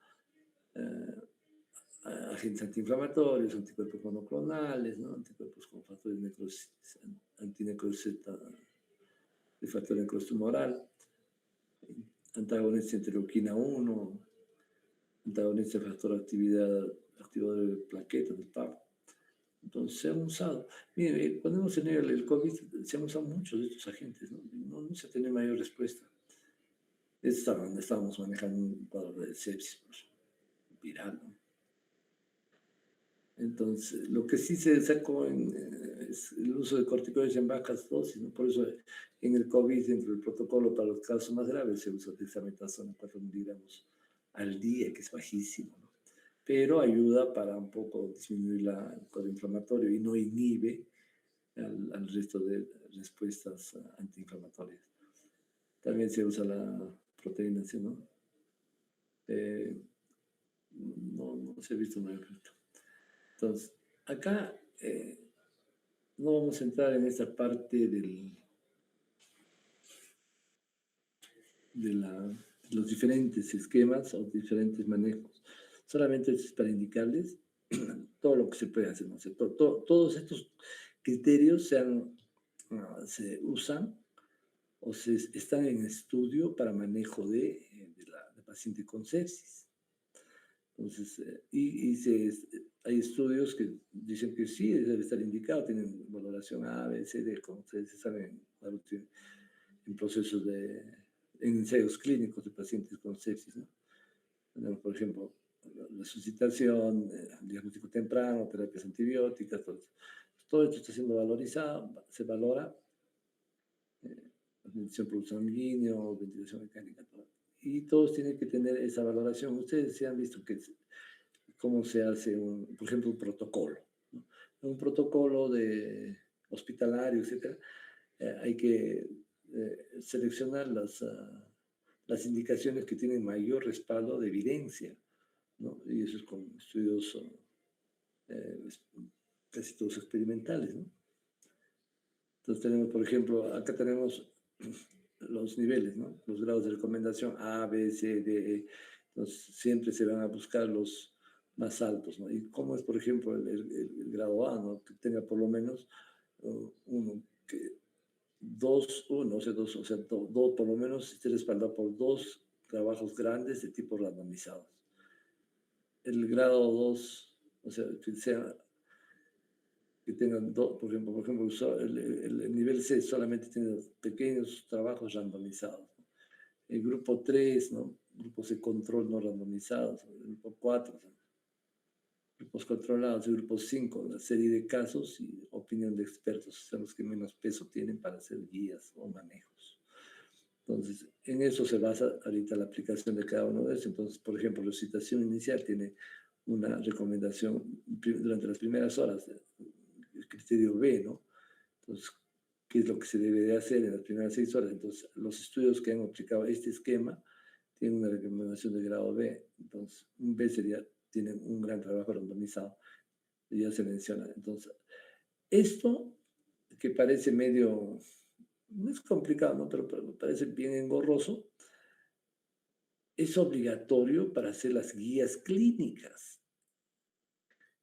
agentes antiinflamatorios, anticuerpos monoclonales, ¿no? Anticuerpos con factores antinecrosis de factor necrosis tumoral, antagonistas de interleuquina 1, antagonistas de factor activador de plaquetas, del PAP. Entonces se han usado. Mire, cuando hemos tenido el COVID, se han usado muchos de estos agentes, ¿no? No se ha tenido mayor respuesta. Estábamos manejando un cuadro de sepsis pues, viral, ¿no? Entonces, lo que sí se sacó es el uso de corticoides en bajas dosis, ¿no? Por eso en el COVID, dentro del protocolo para los casos más graves, se usa dexametasona 4 miligramos al día, que es bajísimo, ¿no? Pero ayuda para un poco disminuir el cuadro inflamatorio y no inhibe al resto de respuestas antiinflamatorias. También se usa la proteína C, ¿no? No se ha visto un efecto. Entonces, acá no vamos a entrar en esta parte de los diferentes esquemas o diferentes manejos. Solamente es para indicarles todo lo que se puede hacer, ¿no? Todos estos criterios se usan o están en estudio para manejo de paciente con sepsis. Entonces, hay estudios que dicen que sí, debe estar indicado, tienen valoración A, B, C, D, como ustedes saben, en procesos en ensayos clínicos de pacientes con sepsis, ¿no? Tenemos, por ejemplo, la suscitación, el diagnóstico temprano, terapias antibióticas, todo esto está siendo valorizado, se valora, ventilación por sanguíneo, ventilación mecánica, todo. Y todos tienen que tener esa valoración. Ustedes se han visto cómo se hace, por ejemplo, un protocolo, ¿no? Un protocolo hospitalario, etc. Hay que seleccionar las indicaciones que tienen mayor respaldo de evidencia, ¿no? Y eso es con estudios casi todos experimentales, ¿no? Entonces tenemos, por ejemplo, acá tenemos los niveles, ¿no? Los grados de recomendación A, B, C, D, E. Entonces siempre se van a buscar los más altos, ¿no? Y cómo es, por ejemplo, el grado A, ¿no? Que tenga por lo menos dos, por lo menos esté respaldado por 2 trabajos grandes de tipo randomizados. El grado 2, o sea, que tengan dos, por ejemplo, el nivel C solamente tiene pequeños trabajos randomizados, ¿no? El grupo 3, ¿no? Grupos de control no randomizados, el grupo 4, ¿no? grupos controlados y grupos 5, una serie de casos y opinión de expertos, son los que menos peso tienen para hacer guías o manejos. Entonces, en eso se basa ahorita la aplicación de cada uno de ellos. Entonces, por ejemplo, la citación inicial tiene una recomendación durante las primeras horas, el criterio B, ¿no? Entonces, ¿qué es lo que se debe de hacer en las primeras 6 horas? Entonces, los estudios que han aplicado este esquema tienen una recomendación de grado B. Entonces, un B sería, tienen un gran trabajo randomizado, y ya se menciona. Entonces, esto que parece medio, no es complicado, ¿no? Pero me parece bien engorroso, es obligatorio para hacer las guías clínicas,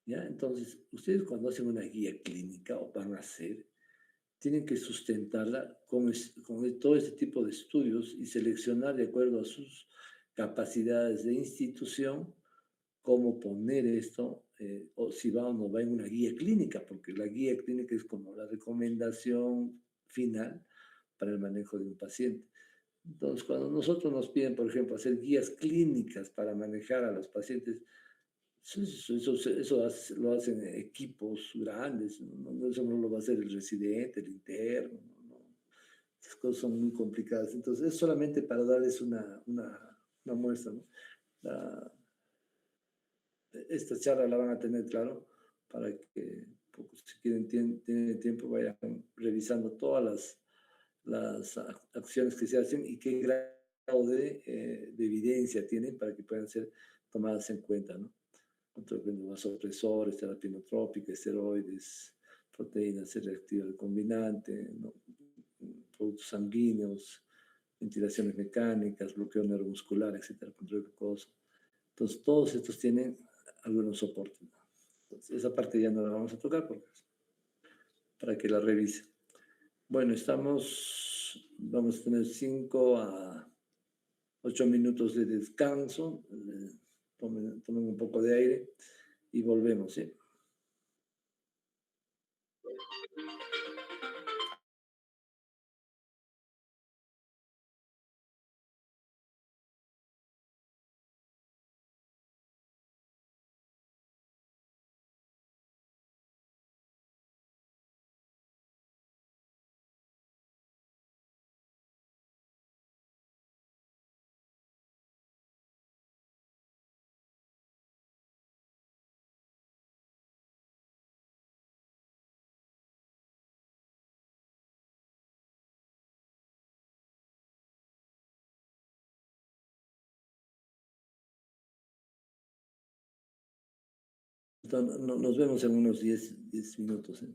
¿ya? Entonces, ustedes cuando hacen una guía clínica o van a hacer, tienen que sustentarla con todo este tipo de estudios y seleccionar de acuerdo a sus capacidades de institución cómo poner esto, o si va o no va en una guía clínica, porque la guía clínica es como la recomendación final para el manejo de un paciente. Entonces, cuando nosotros nos piden, por ejemplo, hacer guías clínicas para manejar a los pacientes, eso lo hacen equipos grandes, eso no lo va a hacer el residente, el interno, no. Esas cosas son muy complicadas. Entonces, es solamente para darles una muestra, ¿no? La- Esta charla la van a tener, claro, para que, si quieren, tienen tiempo, vayan revisando todas las acciones que se hacen y qué grado de evidencia tienen para que puedan ser tomadas en cuenta, ¿no? Control de vasopresores, terapia inotrópica, esteroides, proteínas C reactivas recombinante, ¿no? Productos sanguíneos, ventilaciones mecánicas, bloqueo neuromuscular, etcétera, control glucosa. Entonces, todos estos tienen algunos soportes, ¿no? Entonces, esa parte ya no la vamos a tocar porque, para que la revise. Bueno, vamos a tener 5 a 8 minutos de descanso. Tomen un poco de aire y volvemos, ¿sí? Entonces, nos vemos en unos 10 minutos, ¿eh?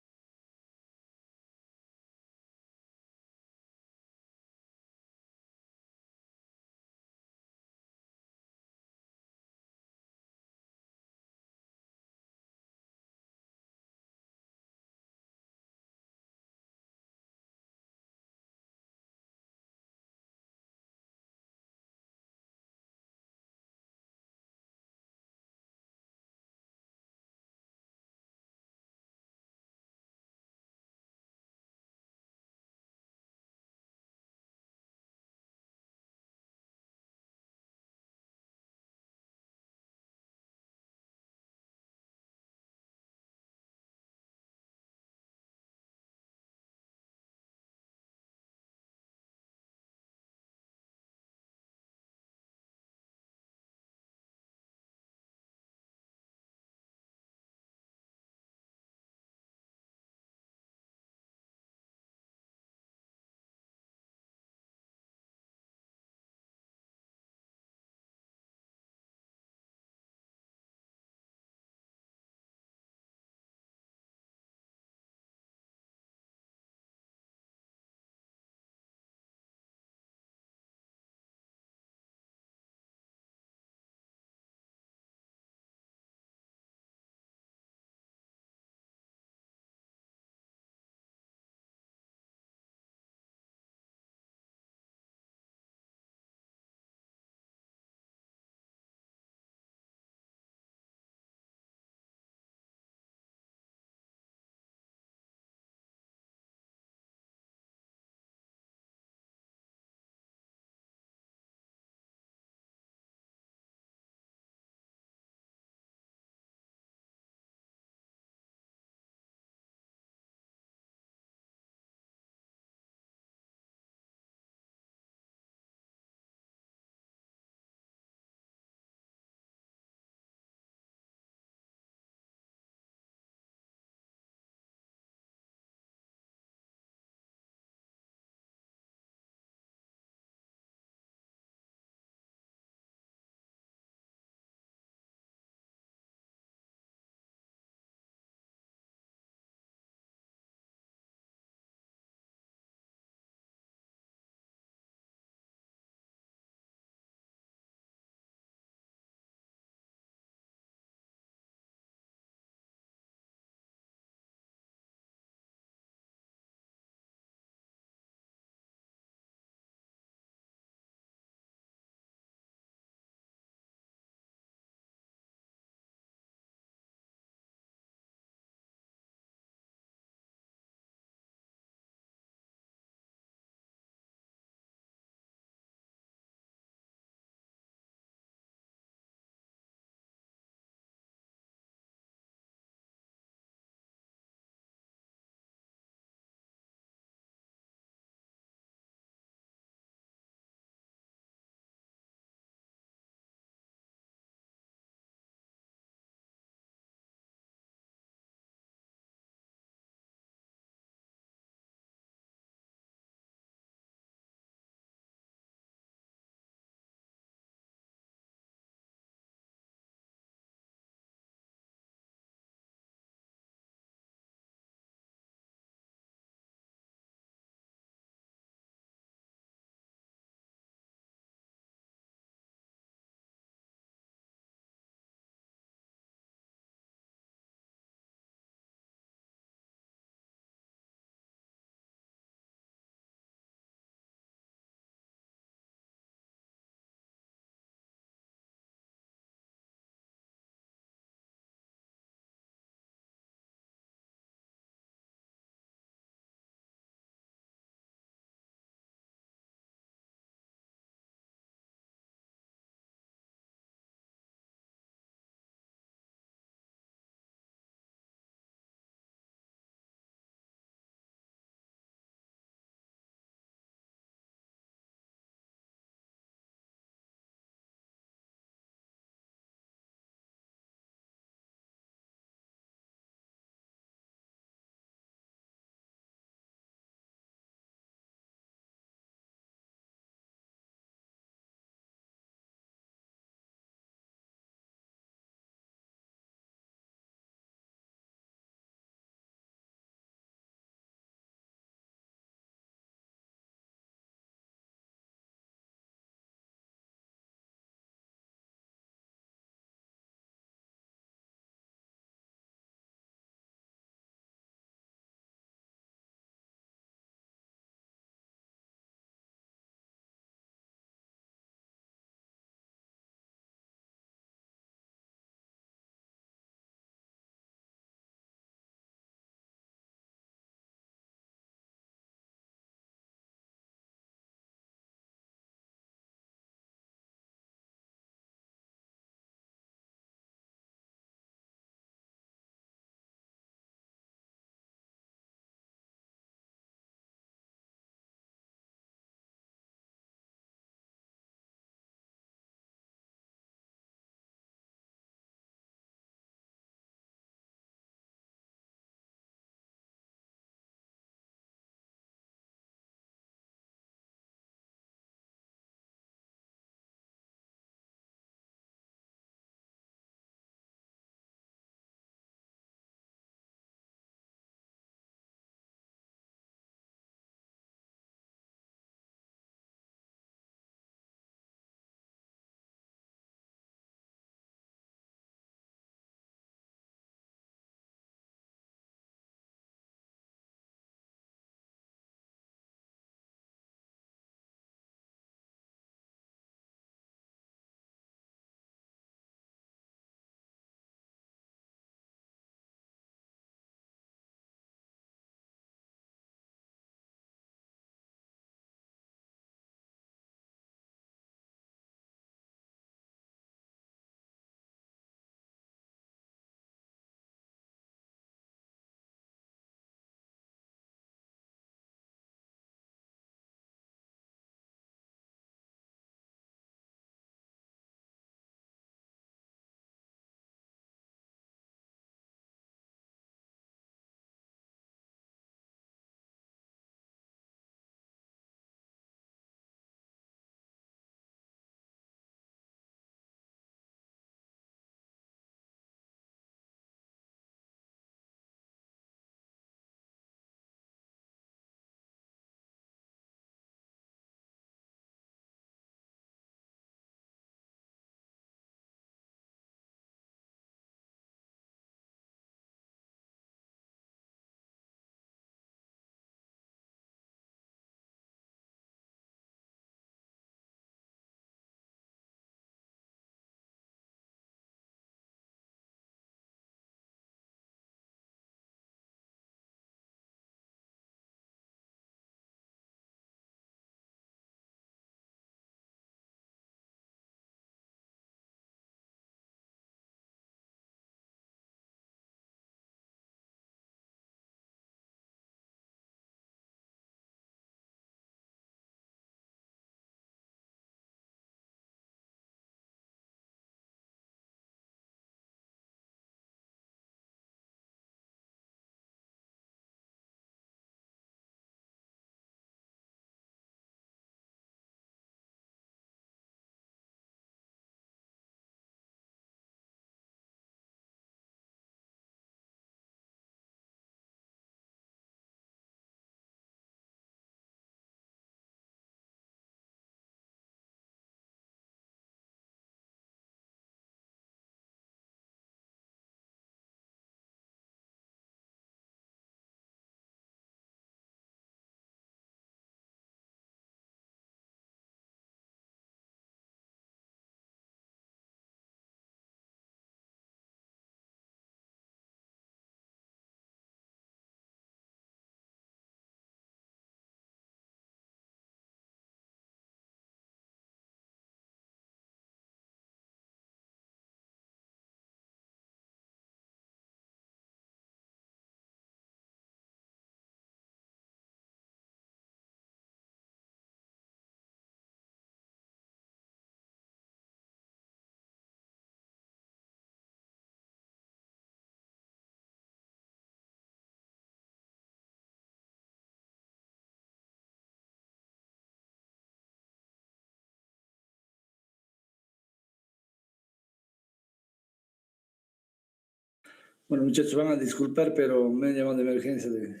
Bueno, muchachos, van a disculpar, pero me han llamado de emergencia de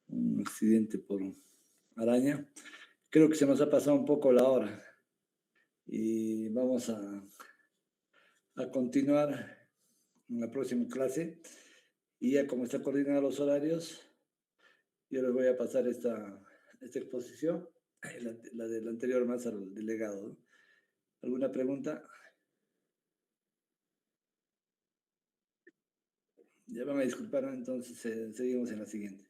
un accidente por araña. Creo que se nos ha pasado un poco la hora y vamos a continuar en la próxima clase. Y ya como está coordinado los horarios, yo les voy a pasar esta exposición, la del anterior más al delegado, ¿no? ¿Alguna pregunta? Ya van a disculpar, ¿no? Entonces seguimos en la siguiente.